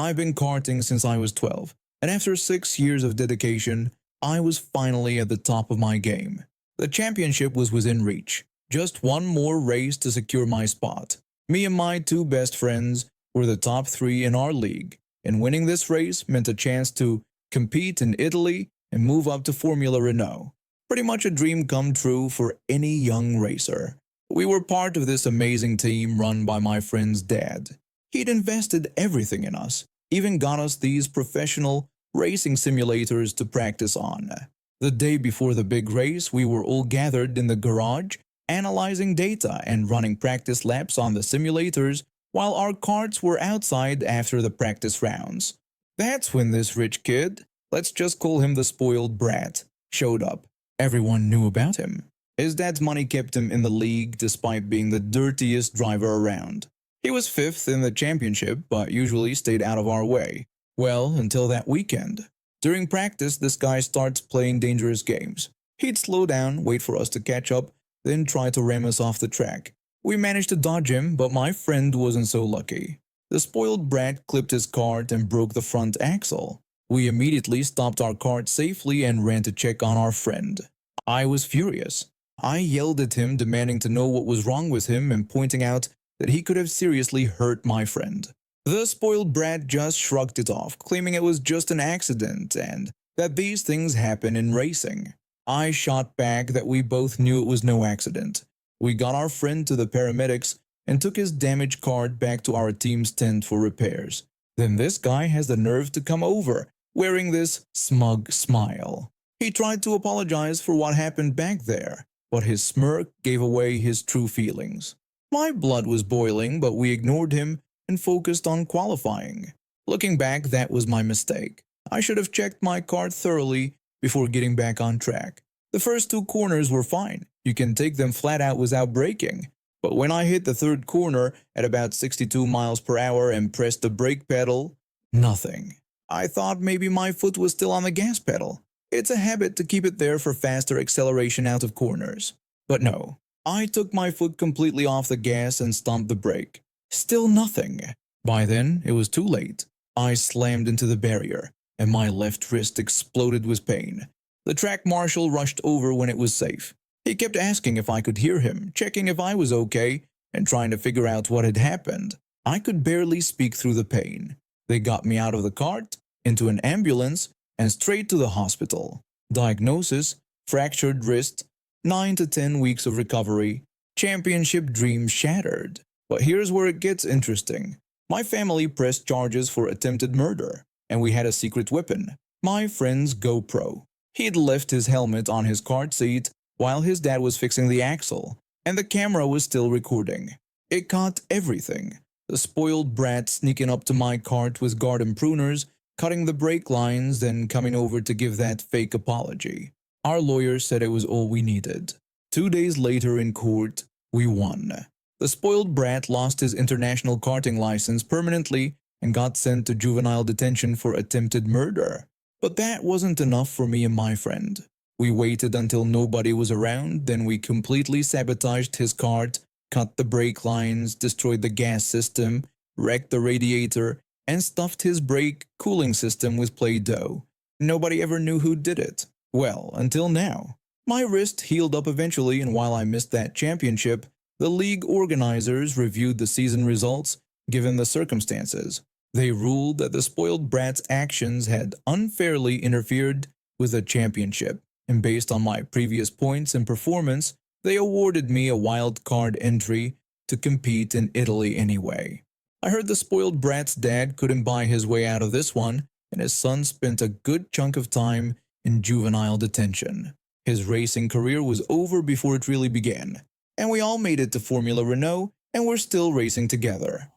I've been karting since I was 12, and after 6 years of dedication, I was finally at the top of my game. The championship was within reach. Just one more race to secure my spot. Me and my two best friends were the top three in our league, and winning this race meant a chance to compete in Italy and move up to Formula Renault. Pretty much a dream come true for any young racer. We were part of this amazing team run by my friend's dad. He'd invested everything in us, even got us these professional racing simulators to practice on. The day before the big race, we were all gathered in the garage, analyzing data and running practice laps on the simulators while our karts were outside after the practice rounds. That's when this rich kid, let's just call him the spoiled brat, showed up. Everyone knew about him. His dad's money kept him in the league despite being the dirtiest driver around. He was 5th in the championship, but usually stayed out of our way. Well, until that weekend. During practice, this guy starts playing dangerous games. He'd slow down, wait for us to catch up, then try to ram us off the track. We managed to dodge him, but my friend wasn't so lucky. The spoiled brat clipped his kart and broke the front axle. We immediately stopped our kart safely and ran to check on our friend. I was furious. I yelled at him, demanding to know what was wrong with him and pointing out that he could have seriously hurt my friend. The spoiled brat just shrugged it off, claiming it was just an accident and that these things happen in racing. I shot back that we both knew it was no accident. We got our friend to the paramedics and took his damaged kart back to our team's tent for repairs. Then this guy has the nerve to come over, wearing this smug smile. He tried to apologize for what happened back there, but his smirk gave away his true feelings. My blood was boiling, but we ignored him and focused on qualifying. Looking back, that was my mistake. I should have checked my kart thoroughly before getting back on track. The first 2 corners were fine. You can take them flat out without braking. But when I hit the 3rd corner at about 62 miles per hour and pressed the brake pedal, nothing. I thought maybe my foot was still on the gas pedal. It's a habit to keep it there for faster acceleration out of corners. But no, I took my foot completely off the gas and stomped the brake. Still nothing. By then, it was too late. I slammed into the barrier, and my left wrist exploded with pain. The track marshal rushed over when it was safe. He kept asking if I could hear him, checking if I was okay, and trying to figure out what had happened. I could barely speak through the pain. They got me out of the cart, into an ambulance, and straight to the hospital. Diagnosis: fractured wrist, 9 to 10 weeks of recovery, championship dream shattered. But here's where it gets interesting. My family pressed charges for attempted murder, and we had a secret weapon, my friend's GoPro. He'd left his helmet on his kart seat while his dad was fixing the axle, and the camera was still recording. It caught everything. The spoiled brat sneaking up to my kart with garden pruners, cutting the brake lines, then coming over to give that fake apology. Our lawyer said it was all we needed. 2 days later in court, we won. The spoiled brat lost his international karting license permanently and got sent to juvenile detention for attempted murder. But that wasn't enough for me and my friend. We waited until nobody was around, then we completely sabotaged his kart, cut the brake lines, destroyed the gas system, wrecked the radiator, and stuffed his brake cooling system with Play-Doh. Nobody ever knew who did it. Well, until now. My wrist healed up eventually, and while I missed that championship, the league organizers reviewed the season results given the circumstances. They ruled that the spoiled brat's actions had unfairly interfered with the championship, and based on my previous points and performance, they awarded me a wild card entry to compete in Italy anyway. I heard the spoiled brat's dad couldn't buy his way out of this one, and his son spent a good chunk of time in juvenile detention. His racing career was over before it really began, and we all made it to Formula Renault, and we're still racing together.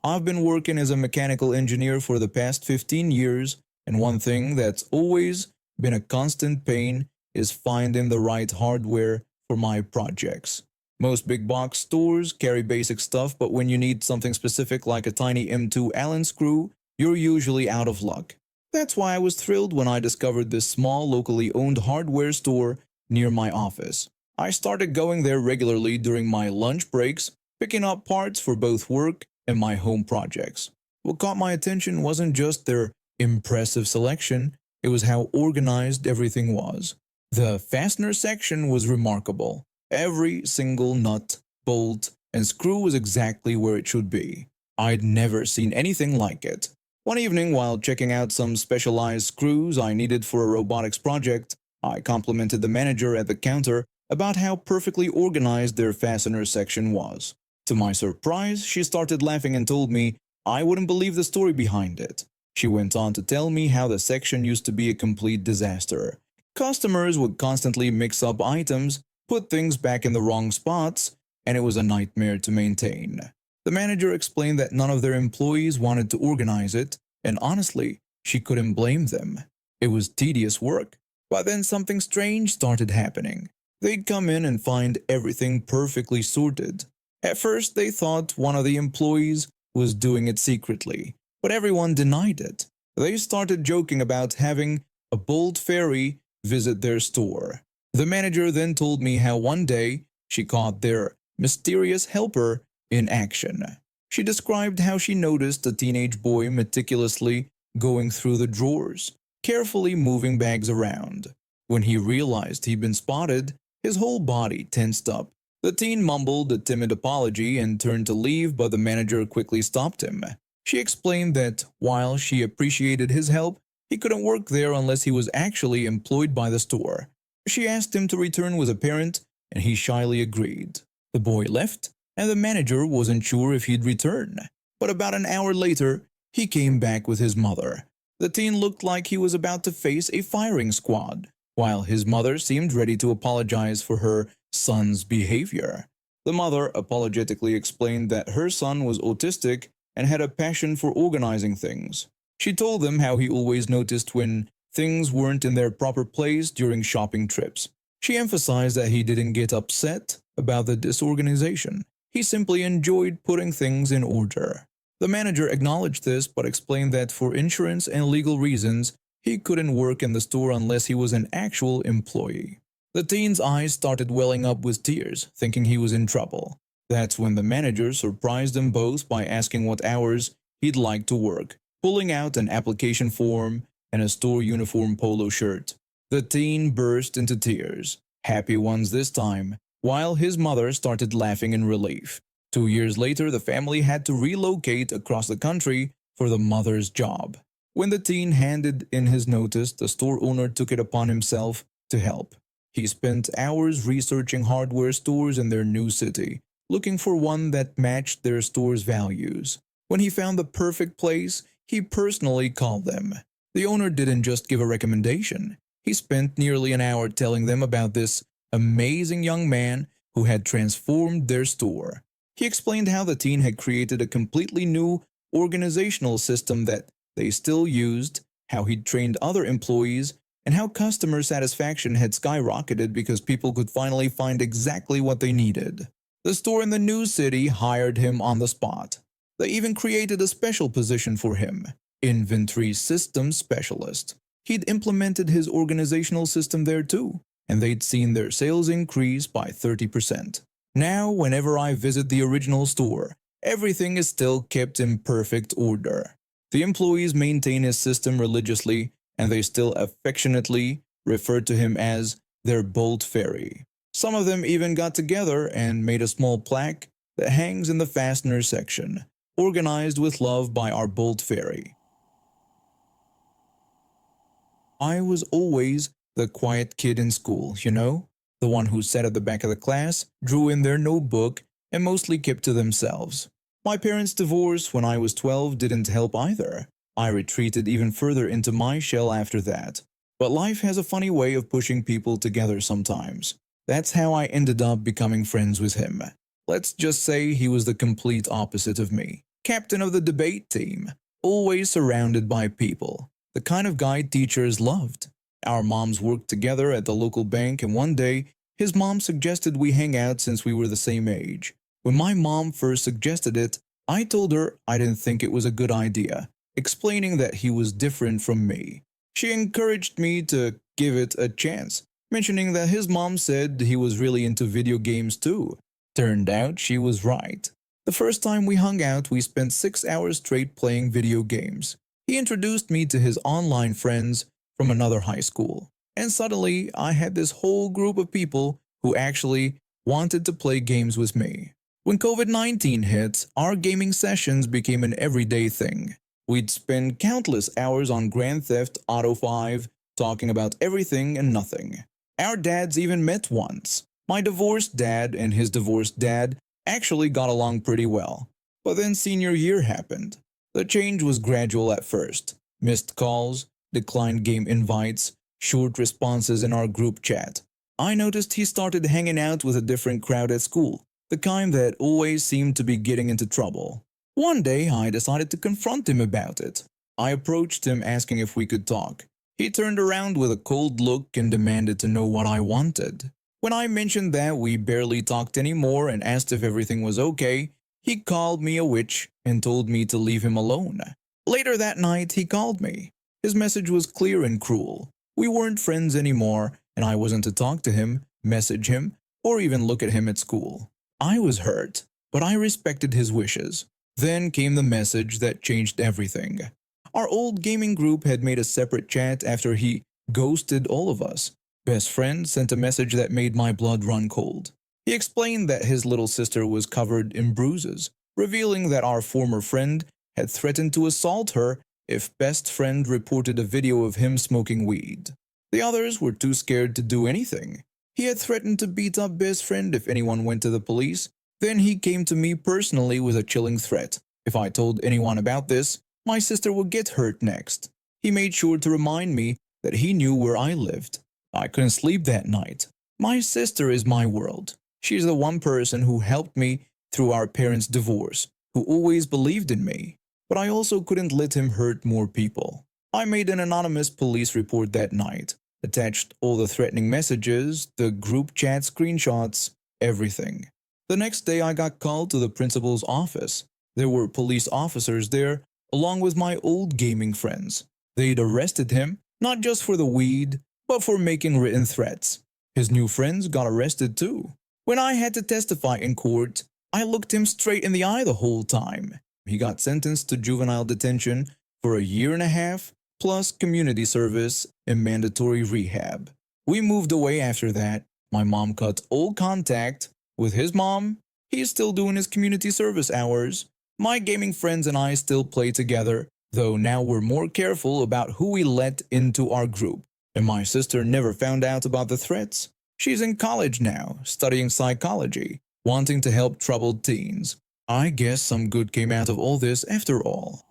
I've been working as a mechanical engineer for the past 15 years, and one thing that's always been a constant pain is finding the right hardware for my projects. Most big box stores carry basic stuff, but when you need something specific like a tiny M2 Allen screw, you're usually out of luck. That's why I was thrilled when I discovered this small locally owned hardware store near my office. I started going there regularly during my lunch breaks, picking up parts for both work and my home projects. What caught my attention wasn't just their impressive selection, it was how organized everything was. The fastener section was remarkable. Every single nut, bolt, and screw was exactly where it should be. I'd never seen anything like it. One evening, while checking out some specialized screws I needed for a robotics project, I complimented the manager at the counter about how perfectly organized their fastener section was. To my surprise, she started laughing and told me I wouldn't believe the story behind it. She went on to tell me how the section used to be a complete disaster. Customers would constantly mix up items, put things back in the wrong spots, and it was a nightmare to maintain. The manager explained that none of their employees wanted to organize it, and honestly, she couldn't blame them. It was tedious work. But then something strange started happening. They'd come in and find everything perfectly sorted. At first, they thought one of the employees was doing it secretly, but everyone denied it. They started joking about having a bold fairy visit their store. The manager then told me how one day she caught their mysterious helper in action. She described how she noticed a teenage boy meticulously going through the drawers, carefully moving bags around. When he realized he'd been spotted, his whole body tensed up. The teen mumbled a timid apology and turned to leave, but the manager quickly stopped him. She explained that while she appreciated his help, he couldn't work there unless he was actually employed by the store. She asked him to return with a parent, and he shyly agreed. The boy left, and the manager wasn't sure if he'd return. But about an hour later, he came back with his mother. The teen looked like he was about to face a firing squad, while his mother seemed ready to apologize for her son's behavior. The mother apologetically explained that her son was autistic and had a passion for organizing things. She told them how he always noticed when things weren't in their proper place during shopping trips. She emphasized that he didn't get upset about the disorganization. He simply enjoyed putting things in order. The manager acknowledged this but explained that for insurance and legal reasons, he couldn't work in the store unless he was an actual employee. The teen's eyes started welling up with tears, thinking he was in trouble. That's when the manager surprised them both by asking what hours he'd like to work, pulling out an application form and a store uniform polo shirt. The teen burst into tears, happy ones this time, while his mother started laughing in relief. 2 years later, the family had to relocate across the country for the mother's job. When the teen handed in his notice, the store owner took it upon himself to help. He spent hours researching hardware stores in their new city, looking for one that matched their store's values. When he found the perfect place, he personally called them. The owner didn't just give a recommendation. He spent nearly an hour telling them about this amazing young man who had transformed their store. He explained how the teen had created a completely new organizational system that they still used, how he'd trained other employees, and how customer satisfaction had skyrocketed because people could finally find exactly what they needed. The store in the new city hired him on the spot. They even created a special position for him, Inventory Systems Specialist. He'd implemented his organizational system there too, and they'd seen their sales increase by 30%. Now, whenever I visit the original store, everything is still kept in perfect order. The employees maintain his system religiously, and they still affectionately refer to him as their Bolt Fairy. Some of them even got together and made a small plaque that hangs in the fastener section, organized with love by our Bolt Fairy. I was always the quiet kid in school, you know? The one who sat at the back of the class, drew in their notebook, and mostly kept to themselves. My parents' divorce when I was 12 didn't help either. I retreated even further into my shell after that. But life has a funny way of pushing people together sometimes. That's how I ended up becoming friends with him. Let's just say he was the complete opposite of me. Captain of the debate team, always surrounded by people. The kind of guy teachers loved. Our moms worked together at the local bank, and one day, his mom suggested we hang out since we were the same age. When my mom first suggested it, I told her I didn't think it was a good idea, explaining that he was different from me. She encouraged me to give it a chance, mentioning that his mom said he was really into video games too. Turned out she was right. The first time we hung out, we spent 6 hours straight playing video games. He introduced me to his online friends from another high school, and suddenly I had this whole group of people who actually wanted to play games with me. When COVID-19 hit, our gaming sessions became an everyday thing. We'd spend countless hours on Grand Theft Auto 5, talking about everything and nothing. Our dads even met once. My divorced dad and his divorced dad actually got along pretty well. But then senior year happened. The change was gradual at first. Missed calls, declined game invites, short responses in our group chat. I noticed he started hanging out with a different crowd at school, the kind that always seemed to be getting into trouble. One day, I decided to confront him about it. I approached him asking if we could talk. He turned around with a cold look and demanded to know what I wanted. When I mentioned that we barely talked anymore and asked if everything was okay, he called me a witch and told me to leave him alone. Later that night, he called me. His message was clear and cruel. We weren't friends anymore, and I wasn't to talk to him, message him, or even look at him at school. I was hurt, but I respected his wishes. Then came the message that changed everything. Our old gaming group had made a separate chat after he ghosted all of us. Best friend sent a message that made my blood run cold. He explained that his little sister was covered in bruises, revealing that our former friend had threatened to assault her if best friend reported a video of him smoking weed. The others were too scared to do anything. He had threatened to beat up best friend if anyone went to the police. Then he came to me personally with a chilling threat. If I told anyone about this, my sister would get hurt next. He made sure to remind me that he knew where I lived. I couldn't sleep that night. My sister is my world. She's the one person who helped me through our parents' divorce, who always believed in me. But I also couldn't let him hurt more people. I made an anonymous police report that night, attached all the threatening messages, the group chat screenshots, everything. The next day I got called to the principal's office. There were police officers there, along with my old gaming friends. They'd arrested him, not just for the weed, but for making written threats. His new friends got arrested too. When I had to testify in court, I looked him straight in the eye the whole time. He got sentenced to juvenile detention for a year and a half, plus community service and mandatory rehab. We moved away after that. My mom cut all contact with his mom. He's still doing his community service hours. My gaming friends and I still play together, though now we're more careful about who we let into our group. And my sister never found out about the threats. She's in college now, studying psychology, wanting to help troubled teens. I guess some good came out of all this after all.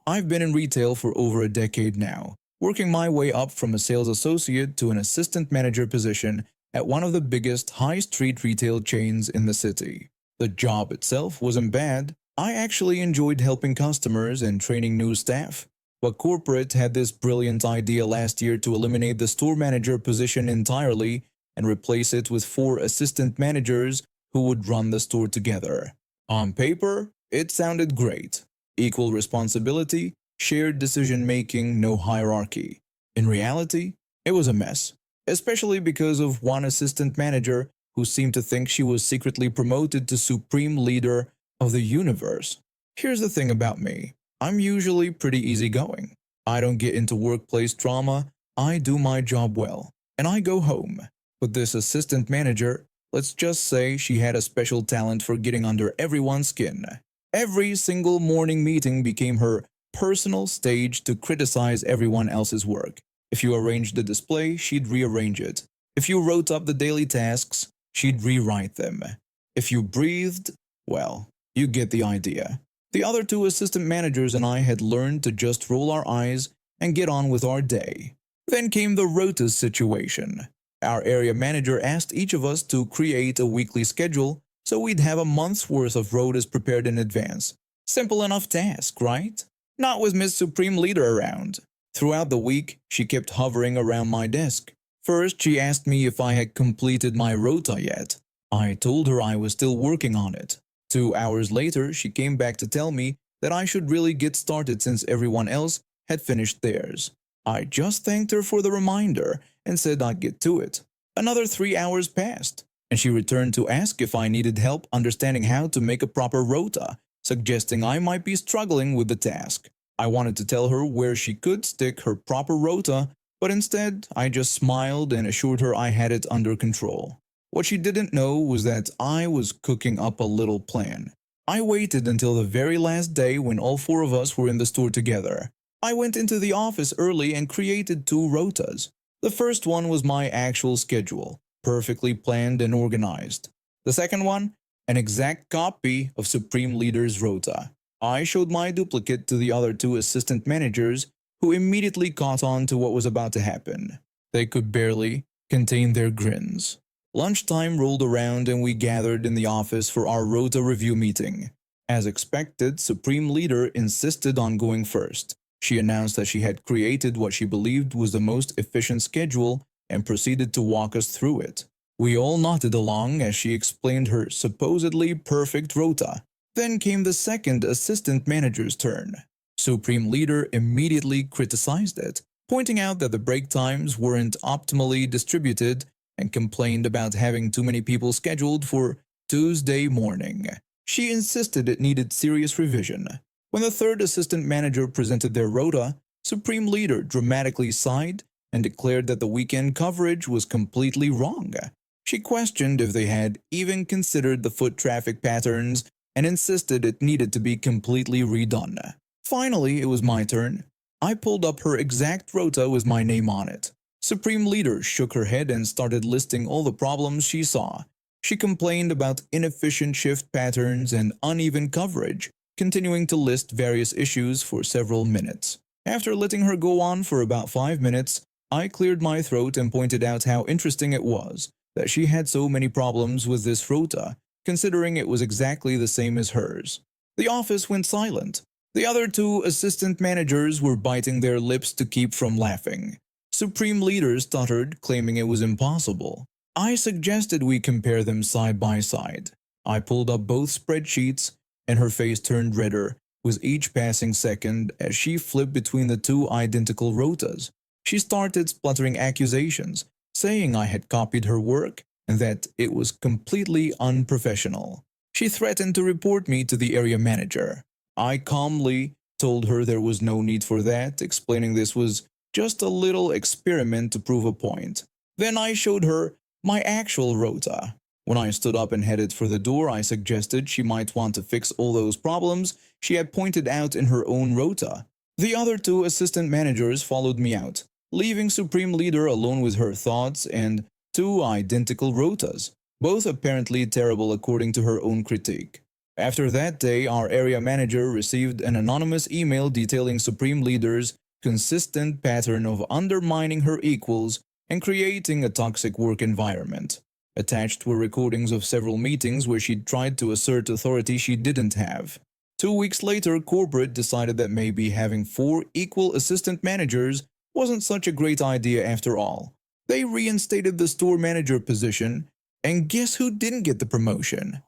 I've been in retail for over a decade now, working my way up from a sales associate to an assistant manager position at one of the biggest high-street retail chains in the city. The job itself wasn't bad. I actually enjoyed helping customers and training new staff. But corporate had this brilliant idea last year to eliminate the store manager position entirely and replace it with 4 assistant managers who would run the store together. On paper, it sounded great. Equal responsibility, shared decision-making, no hierarchy. In reality, it was a mess, especially because of one assistant manager who seemed to think she was secretly promoted to supreme leader of the universe. Here's the thing about me. I'm usually pretty easygoing. I don't get into workplace drama, I do my job well, and I go home. But this assistant manager, let's just say she had a special talent for getting under everyone's skin. Every single morning meeting became her personal stage to criticize everyone else's work. If you arranged the display, she'd rearrange it. If you wrote up the daily tasks, she'd rewrite them. If you breathed, well, you get the idea. The other 2 assistant managers and I had learned to just roll our eyes and get on with our day. Then came the rotas situation. Our area manager asked each of us to create a weekly schedule so we'd have a month's worth of rotas prepared in advance. Simple enough task, right? Not with Miss Supreme Leader around. Throughout the week, she kept hovering around my desk. First, she asked me if I had completed my rota yet. I told her I was still working on it. 2 hours later, she came back to tell me that I should really get started since everyone else had finished theirs. I just thanked her for the reminder and said I'd get to it. Another 3 hours passed. and she returned to ask if I needed help understanding how to make a proper rota, suggesting I might be struggling with the task. I wanted to tell her where she could stick her proper rota, but instead I just smiled and assured her I had it under control. What she didn't know was that I was cooking up a little plan. I waited until the very last day when all four of us were in the store together. I went into the office early and created two rotas. The first one was my actual schedule, perfectly planned and organized. The second one, an exact copy of Supreme Leader's rota. I showed my duplicate to the other two assistant managers, who immediately caught on to what was about to happen. They could barely contain their grins. Lunchtime rolled around and we gathered in the office for our rota review meeting. As expected, Supreme Leader insisted on going first. She announced that she had created what she believed was the most efficient schedule and proceeded to walk us through it. We all nodded along as she explained her supposedly perfect rota. Then came the second assistant manager's turn. Supreme Leader immediately criticized it, pointing out that the break times weren't optimally distributed and complained about having too many people scheduled for Tuesday morning. She insisted it needed serious revision. When the third assistant manager presented their rota, Supreme Leader dramatically sighed and declared that the weekend coverage was completely wrong. She questioned if they had even considered the foot traffic patterns and insisted it needed to be completely redone. Finally, it was my turn. I pulled up her exact rota with my name on it. Supreme Leader shook her head and started listing all the problems she saw. She complained about inefficient shift patterns and uneven coverage, continuing to list various issues for several minutes. After letting her go on for about 5 minutes, I cleared my throat and pointed out how interesting it was that she had so many problems with this rota, considering it was exactly the same as hers. The office went silent. The other two assistant managers were biting their lips to keep from laughing. Supreme Leader stuttered, claiming it was impossible. I suggested we compare them side by side. I pulled up both spreadsheets, and her face turned redder with each passing second as she flipped between the two identical rotas. She started spluttering accusations, saying I had copied her work and that it was completely unprofessional. She threatened to report me to the area manager. I calmly told her there was no need for that, explaining this was just a little experiment to prove a point. Then I showed her my actual rota. When I stood up and headed for the door, I suggested she might want to fix all those problems she had pointed out in her own rota. The other two assistant managers followed me out, leaving Supreme Leader alone with her thoughts and two identical rotas, both apparently terrible according to her own critique. After that day, our area manager received an anonymous email detailing Supreme Leader's consistent pattern of undermining her equals and creating a toxic work environment. Attached were recordings of several meetings where she tried to assert authority she didn't have. 2 weeks later, corporate decided that maybe having 4 equal assistant managers wasn't such a great idea after all. They reinstated the store manager position, and guess who didn't get the promotion?